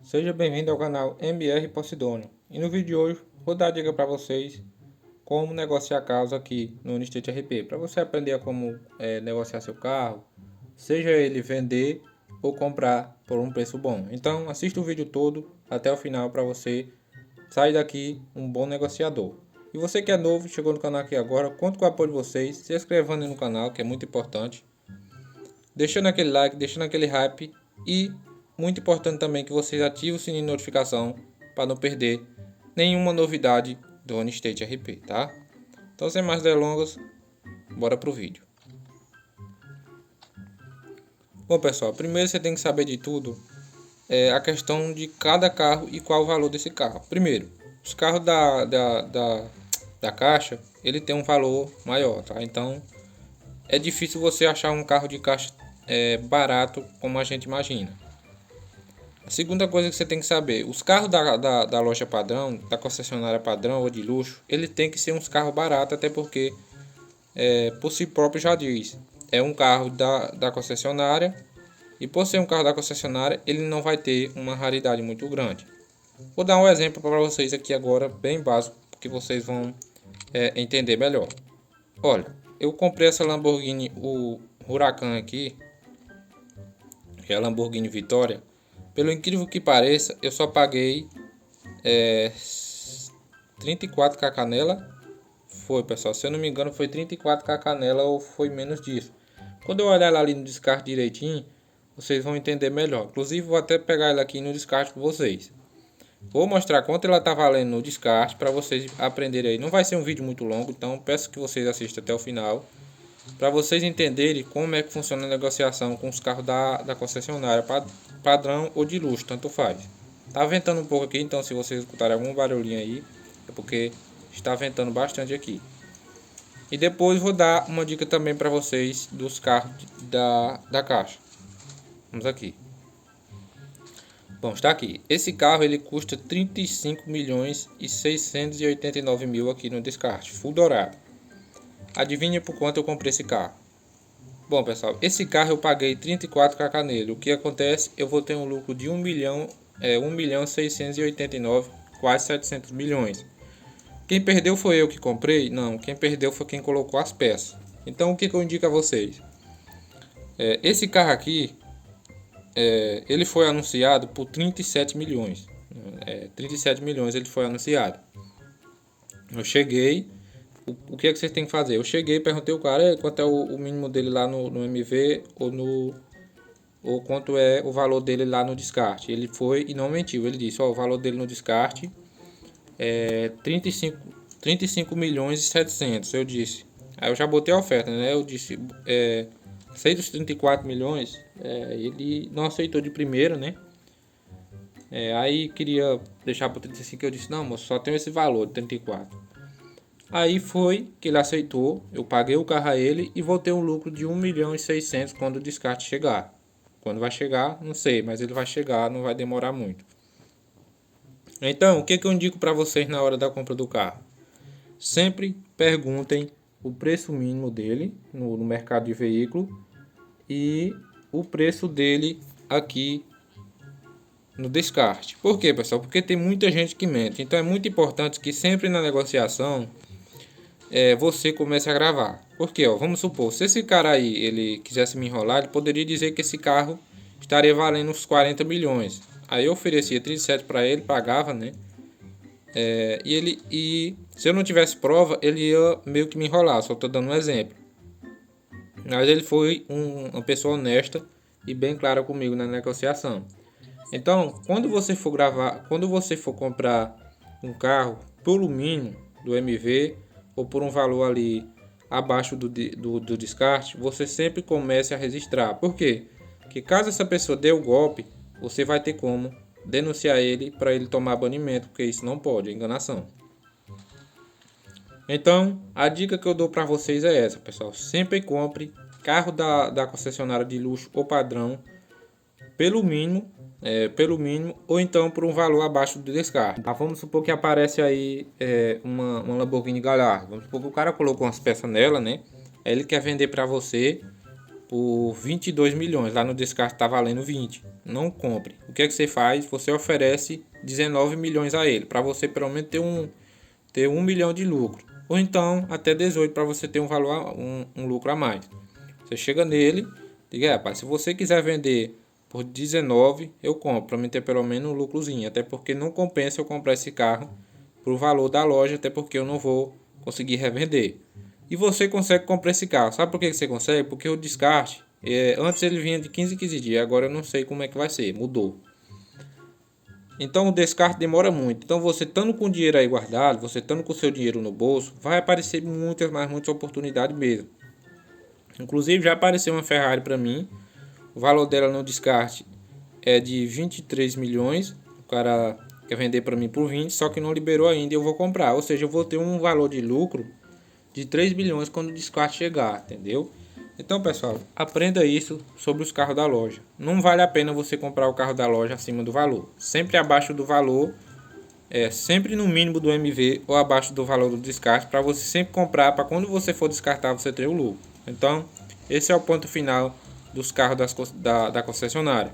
Seja bem-vindo ao canal MR Posidônio. E no vídeo de hoje vou dar dica para vocês como negociar carros aqui no Unistate RP, para você aprender a como negociar seu carro, seja ele vender ou comprar por um preço bom. Então assista o vídeo todo até o final para você sair daqui um bom negociador. E você que é novo, chegou no canal aqui agora, conto com o apoio de vocês, se inscrevendo no canal, que é muito importante, deixando aquele like, deixando aquele hype e muito importante também que vocês ativem o sininho de notificação para não perder nenhuma novidade do Unistate RP, tá? Então sem mais delongas, bora pro vídeo. Bom pessoal, primeiro você tem que saber de tudo a questão de cada carro e qual o valor desse carro. Primeiro, os carros da caixa, ele tem um valor maior, tá? Então é difícil você achar um carro de caixa barato como a gente imagina. A segunda coisa que você tem que saber, os carros da loja padrão, da concessionária padrão ou de luxo, ele tem que ser uns carros baratos, até porque por si próprio já diz, é um carro da concessionária, e por ser um carro da concessionária, ele não vai ter uma raridade muito grande. Vou dar um exemplo para vocês aqui agora, bem básico, que vocês vão entender melhor. Olha, eu comprei essa Lamborghini, o Huracan aqui, que é a Lamborghini Vitória. Pelo incrível que pareça, eu só paguei 34k nela. Foi, pessoal, se eu não me engano foi 34k nela ou foi menos disso. Quando eu olhar lá ali no descarte direitinho, vocês vão entender melhor. Inclusive vou até pegar ela aqui no descarte com vocês. Vou mostrar quanto ela tá valendo no descarte para vocês aprenderem aí. Não vai ser um vídeo muito longo, então peço que vocês assistam até o final, para vocês entenderem como é que funciona a negociação com os carros da concessionária padrão ou de luxo, tanto faz. Tá ventando um pouco aqui, então se vocês escutarem algum barulhinho aí, é porque está ventando bastante aqui. E depois vou dar uma dica também para vocês dos carros da caixa. Vamos aqui. Bom, está aqui. Esse carro ele custa 35 milhões e 689 mil aqui no descarte, full dourado. Adivinha por quanto eu comprei esse carro? Bom pessoal, esse carro eu paguei 34k nele. O que acontece? Eu vou ter um lucro de 1 milhão 689, quase 700 milhões. Quem perdeu foi eu que comprei? Não, quem perdeu foi quem colocou as peças. Então o que eu indico a vocês? Esse carro aqui, ele foi anunciado por 37 milhões. 37 milhões ele foi anunciado. Eu cheguei, o que é que vocês têm que fazer? Eu cheguei, perguntei ao cara quanto é o mínimo dele lá no MV ou quanto é o valor dele lá no descarte. Ele foi e não mentiu, ele disse, o valor dele no descarte é 35 milhões e 700. Eu disse, aí eu já botei a oferta, né? Eu disse, 6 dos 34 milhões, ele não aceitou de primeira, né? Aí queria deixar para 35, eu disse, não moço, só tenho esse valor de 34. Aí foi que ele aceitou, eu paguei o carro a ele e vou ter um lucro de 1 milhão e 600 quando o descarte chegar. Quando vai chegar, não sei, mas ele vai chegar, não vai demorar muito. Então, o que eu indico para vocês na hora da compra do carro? Sempre perguntem o preço mínimo dele no mercado de veículo e o preço dele aqui no descarte. Por quê, pessoal? Porque tem muita gente que mente. Então é muito importante que sempre na negociação você comece a gravar. Porque, ó, vamos supor, se esse cara aí ele quisesse me enrolar, ele poderia dizer que esse carro estaria valendo uns 40 milhões. Aí eu oferecia 37 para ele, pagava, né? E se eu não tivesse prova, ele ia meio que me enrolar. Só estou dando um exemplo. Mas ele foi uma pessoa honesta e bem clara comigo na negociação. Então, quando você for gravar, quando você for comprar um carro pelo mínimo do MV ou por um valor ali abaixo do descarte, você sempre comece a registrar. Por quê? Porque caso essa pessoa dê o golpe, você vai ter como denunciar ele para ele tomar banimento, porque isso não pode, é enganação. Então, a dica que eu dou para vocês é essa, pessoal. Sempre compre carro da concessionária de luxo ou padrão pelo mínimo, ou então por um valor abaixo do descarte. Tá? Vamos supor que aparece aí uma Lamborghini Gallardo. Vamos supor que o cara colocou umas peças nela, né? Aí ele quer vender para você por 22 milhões. Lá no descarte está valendo 20. Não compre. O que é que você faz? Você oferece 19 milhões a ele, para você pelo menos ter 1 milhão de lucro. Ou então até 18 para você ter um valor, um lucro a mais. Você chega nele, diga, rapaz, se você quiser vender por 19, eu compro, para mim ter pelo menos um lucrozinho. Até porque não compensa eu comprar esse carro pro valor da loja, até porque eu não vou conseguir revender. E você consegue comprar esse carro. Sabe por que você consegue? Porque o descarte, antes ele vinha de 15 em 15 dias, agora eu não sei como é que vai ser, mudou. Então o descarte demora muito. Então você estando com o dinheiro aí guardado, você estando com o seu dinheiro no bolso, vai aparecer muitas oportunidades mesmo. Inclusive já apareceu uma Ferrari para mim. O valor dela no descarte é de 23 milhões. O cara quer vender para mim por 20, só que não liberou ainda e eu vou comprar. Ou seja, eu vou ter um valor de lucro de 3 milhões quando o descarte chegar, entendeu? Então, pessoal, aprenda isso sobre os carros da loja. Não vale a pena você comprar o carro da loja acima do valor. Sempre abaixo do valor, sempre no mínimo do MV ou abaixo do valor do descarte, para você sempre comprar, para quando você for descartar, você ter o lucro. Então, esse é o ponto final dos carros da concessionária.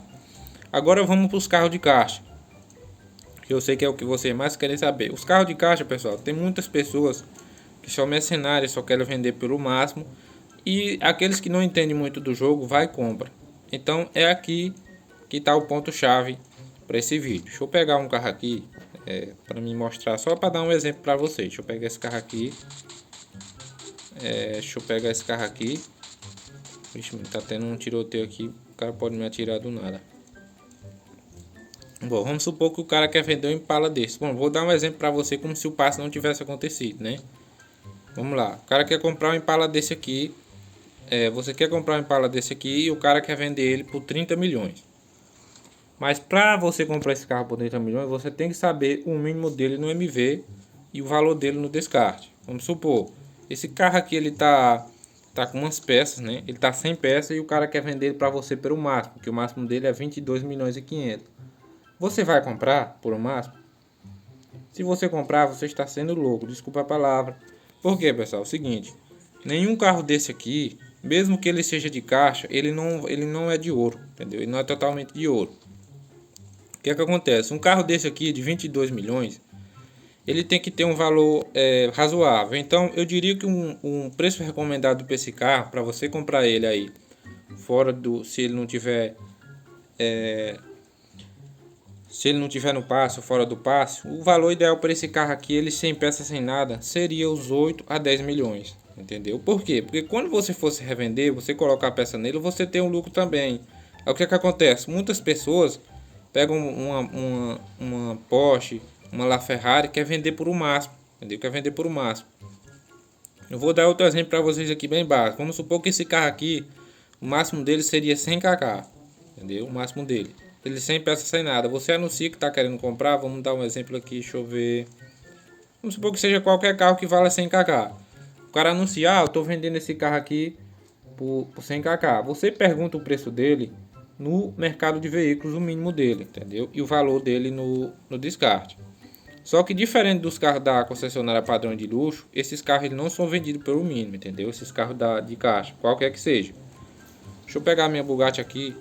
Agora vamos para os carros de caixa, que eu sei que é o que vocês mais querem saber. Os carros de caixa, pessoal, tem muitas pessoas que são mercenários, só querem vender pelo máximo, e aqueles que não entendem muito do jogo vai e compra. Então é aqui que está o ponto chave para esse vídeo. Deixa eu pegar um carro aqui para me mostrar, só para dar um exemplo para vocês. Deixa eu pegar esse carro aqui. Deixa eu pegar esse carro aqui. Vixe, tá tendo um tiroteio aqui, o cara pode me atirar do nada. Bom, vamos supor que o cara quer vender um Impala desse. Bom, vou dar um exemplo para você como se o passe não tivesse acontecido, né? Vamos lá, o cara quer comprar um Impala desse aqui. Você quer comprar um Impala desse aqui e o cara quer vender ele por 30 milhões. Mas para você comprar esse carro por 30 milhões, você tem que saber o mínimo dele no MV e o valor dele no descarte. Vamos supor, esse carro aqui ele tá com umas peças, né? Ele tá sem peças e o cara quer vender ele para você pelo máximo, porque o máximo dele é 22 milhões e 500. Você vai comprar por o máximo? Se você comprar, você está sendo louco, desculpa a palavra. Por quê, pessoal? É o seguinte, nenhum carro desse aqui, mesmo que ele seja de caixa, ele não é de ouro, entendeu? Ele não é totalmente de ouro. O que é que acontece? Um carro desse aqui de 22 milhões, ele tem que ter um valor razoável. Então, eu diria que um preço recomendado para esse carro, para você comprar ele aí, fora do, se ele não tiver no passe ou fora do passe, o valor ideal para esse carro aqui, ele sem peça, sem nada, seria os 8 a 10 milhões. Entendeu? Por quê? Porque quando você fosse revender, você colocar a peça nele, você tem um lucro também. Aí o que é que acontece? Muitas pessoas pegam uma Porsche, uma LaFerrari, quer vender por o máximo. Entendeu? Quer vender por o máximo. Eu vou dar outro exemplo para vocês aqui bem básico. Vamos supor que esse carro aqui, o máximo dele seria 100 kk. Entendeu? O máximo dele. Ele sem peça, sem nada. Você anuncia que está querendo comprar. Vamos dar um exemplo aqui, deixa eu ver. Vamos supor que seja qualquer carro que valha 100 kk. O cara anuncia, eu estou vendendo esse carro aqui por 100 kk. Você pergunta o preço dele no mercado de veículos, o mínimo dele, entendeu? E o valor dele no descarte. Só que diferente dos carros da concessionária padrão de luxo, esses carros eles não são vendidos pelo mínimo, entendeu? Esses carros de caixa, qualquer que seja. Deixa eu pegar minha Bugatti aqui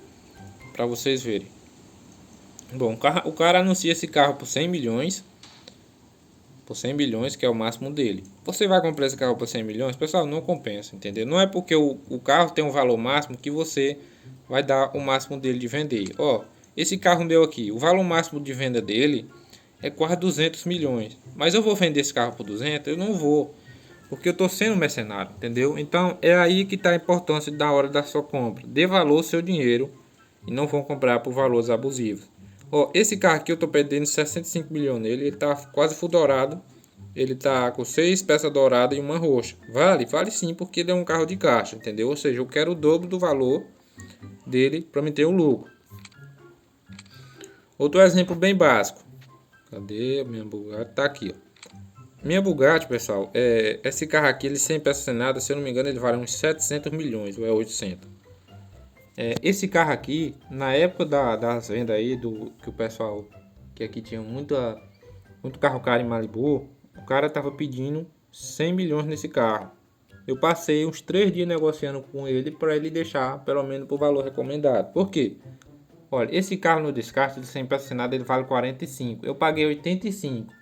para vocês verem. Bom, o cara anuncia esse carro por 100 milhões. Por 100 milhões, que é o máximo dele. Você vai comprar esse carro por 100 milhões? Pessoal, não compensa, entendeu? Não é porque o carro tem um valor máximo que você vai dar o máximo dele de vender. Ó, esse carro meu aqui, o valor máximo de venda dele é quase 200 milhões. Mas eu vou vender esse carro por 200? Eu não vou. Porque eu estou sendo mercenário, entendeu? Então, é aí que está a importância da hora da sua compra. Dê valor ao seu dinheiro e não vão comprar por valores abusivos. Ó, esse carro aqui eu tô perdendo 65 milhões nele, ele tá quase full dourado. Ele tá com 6 peças douradas e uma roxa. Vale sim, porque ele é um carro de caixa, entendeu? Ou seja, eu quero o dobro do valor dele para me ter o lucro. Outro exemplo bem básico. Cadê a minha Bugatti? Tá aqui, ó. Minha Bugatti, pessoal, esse carro aqui, ele sem peça sem nada, se eu não me engano, ele vale uns 700 milhões, ou é 800. Esse carro aqui, na época das vendas aí, que o pessoal, que aqui tinha muito carro caro em Malibu, o cara tava pedindo 100 milhões nesse carro. Eu passei uns 3 dias negociando com ele para ele deixar pelo menos por valor recomendado. Por quê? Olha, esse carro no descarte de 100 peças assinado ele vale 45. Eu paguei 85.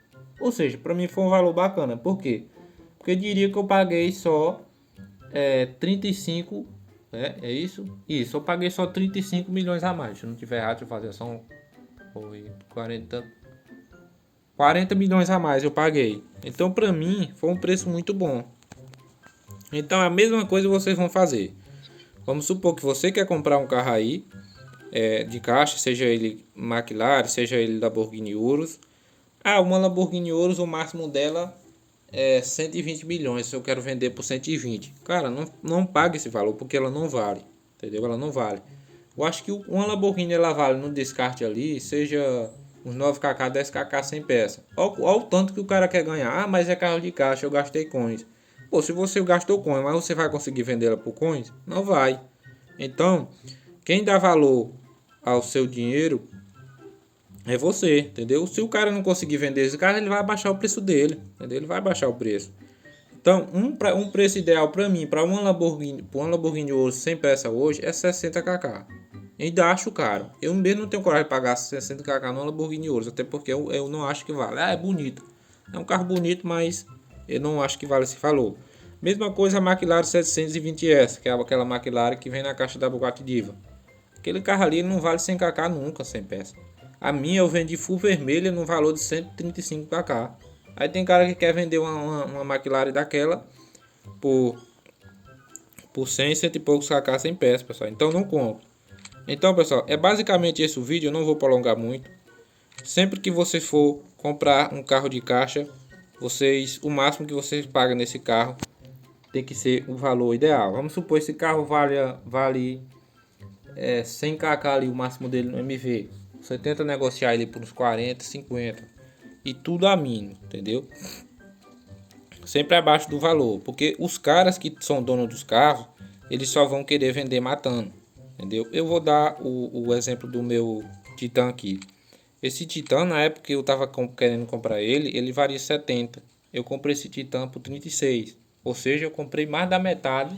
Ou seja, para mim foi um valor bacana. Por quê? Porque eu diria que eu paguei só 35. É isso? Isso, eu paguei só 35 milhões a mais. Se eu não tiver errado, deixa eu fazer só foi 40 milhões a mais eu paguei. Então para mim foi um preço muito bom. Então a mesma coisa vocês vão fazer. Vamos supor que você quer comprar um carro aí de caixa, seja ele McLaren, seja ele Lamborghini Urus. Uma Lamborghini Urus, o máximo dela é 120 milhões. Eu quero vender por 120. Cara, não pague esse valor porque ela não vale. Entendeu? Ela não vale. Eu acho que uma Lamborghini ela vale no descarte ali, seja uns 9kk, 10kk, 100 peças. Olha o tanto que o cara quer ganhar. Mas é carro de caixa, eu gastei coins. Pô, se você gastou coins, mas você vai conseguir vender ela por coins? Não vai. Então, quem dá valor ao seu dinheiro é você, entendeu? Se o cara não conseguir vender esse carro, ele vai baixar o preço dele, entendeu? Ele vai baixar o preço. Então, um preço ideal para mim, para uma Lamborghini Urus 100 peças hoje, é 60kk. Ainda acho caro. Eu mesmo não tenho coragem de pagar 60kk numa Lamborghini Urus, até porque eu não acho que vale. É bonito. É um carro bonito, mas eu não acho que vale esse valor. Mesma coisa a McLaren 720S, que é aquela McLaren que vem na caixa da Bugatti Diva. Aquele carro ali não vale 100kk nunca, 100 peças. A minha eu vendi full vermelha no valor de 135kk. Aí tem cara que quer vender uma McLaren daquela por 100, 100 e poucos kk, 100 peças, pessoal. Então não compro. Então, pessoal, é basicamente esse o vídeo. Eu não vou prolongar muito. Sempre que você for comprar um carro de caixa, o máximo que vocês pagam nesse carro tem que ser o valor ideal. Vamos supor esse carro vale 100kk ali, o máximo dele no MV. Você tenta negociar ele por uns 40, 50 e tudo a mínimo, entendeu? Sempre abaixo do valor, porque os caras que são donos dos carros, eles só vão querer vender matando, entendeu? Eu vou dar o exemplo do meu Titan aqui. Esse Titan, na época que eu tava querendo comprar ele valia 70. Eu comprei esse Titan por 36. Ou seja, eu comprei mais da metade,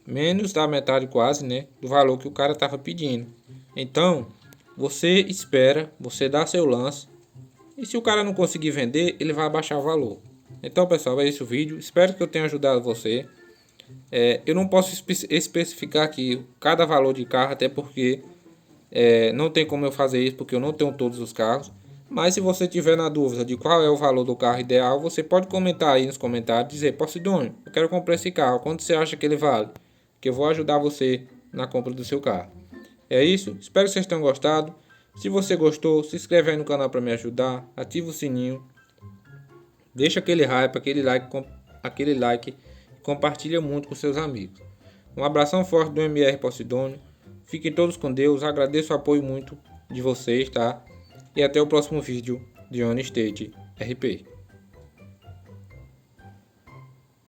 menos da metade quase, né, do valor que o cara tava pedindo. Então, você espera, você dá seu lance, e se o cara não conseguir vender, ele vai abaixar o valor. Então, pessoal, é esse o vídeo. Espero que eu tenha ajudado você. Eu não posso especificar aqui cada valor de carro, até porque não tem como eu fazer isso, porque eu não tenho todos os carros. Mas se você tiver na dúvida de qual é o valor do carro ideal, você pode comentar aí nos comentários, dizer: Posidônio, eu quero comprar esse carro, quanto você acha que ele vale? Que eu vou ajudar você na compra do seu carro. É isso, espero que vocês tenham gostado. Se você gostou, se inscreve aí no canal para me ajudar, ativa o sininho, deixa aquele hype, aquele like, e compartilha muito com seus amigos. Um abração forte do MR Posidônio. Fiquem todos com Deus, agradeço o apoio muito de vocês, tá? E até o próximo vídeo de On State RP.